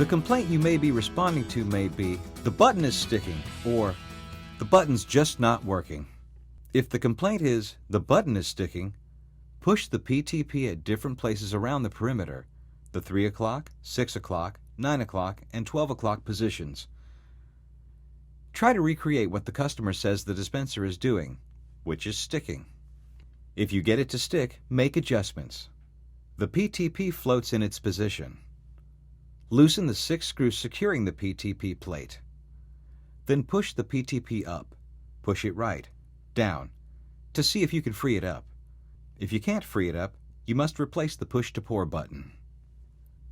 The complaint you may be responding to may be, the button is sticking, or the button's just not working. If the complaint is, the button is sticking, push the PTP at different places around the perimeter, the 3 o'clock, 6 o'clock, 9 o'clock, and 12 o'clock positions. Try to recreate what the customer says the dispenser is doing, which is sticking. If you get it to stick, make adjustments. The PTP floats in its position. Loosen the 6 screws securing the PTP plate. Then push the PTP up. Push it right, down, to see if you can free it up. If you can't free it up, you must replace the push-to-pour button.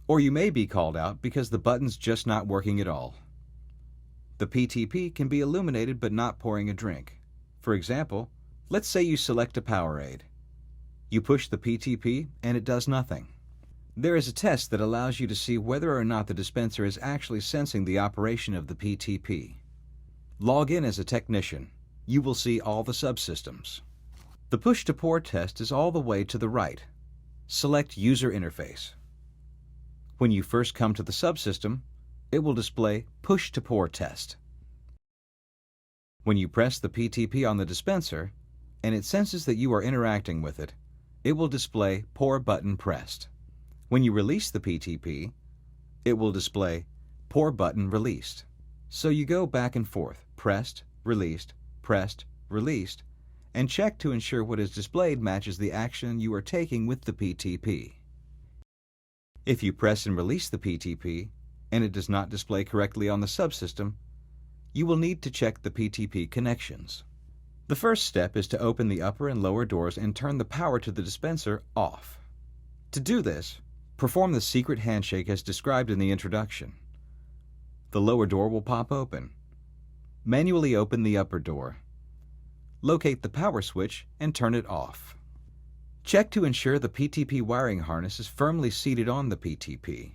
Or you may be called out because the button's just not working at all. The PTP can be illuminated but not pouring a drink. For example, let's say you select a Powerade. You push the PTP and it does nothing. There is a test that allows you to see whether or not the dispenser is actually sensing the operation of the PTP. Log in as a technician. You will see all the subsystems. The push-to-pour test is all the way to the right. Select User Interface. When you first come to the subsystem, it will display Push-to-Pour Test. When you press the PTP on the dispenser, and it senses that you are interacting with it, it will display Pour Button Pressed. When you release the PTP, it will display Pour Button Released. So you go back and forth, pressed, released, and check to ensure what is displayed matches the action you are taking with the PTP. If you press and release the PTP, and it does not display correctly on the subsystem, you will need to check the PTP connections. The first step is to open the upper and lower doors and turn the power to the dispenser off. To do this, perform the secret handshake as described in the introduction. The lower door will pop open. Manually open the upper door. Locate the power switch and turn it off. Check to ensure the PTP wiring harness is firmly seated on the PTP.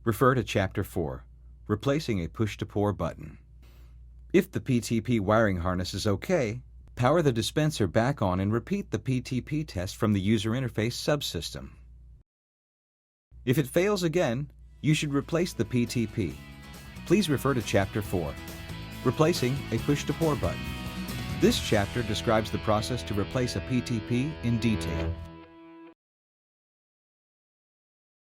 Refer to Chapter 4, Replacing a Push-to-Pour Button. If the PTP wiring harness is OK, power the dispenser back on and repeat the PTP test from the User Interface subsystem. If it fails again, you should replace the PTP. Please refer to Chapter 4, Replacing a Push-to-Pour Button. This chapter describes the process to replace a PTP in detail.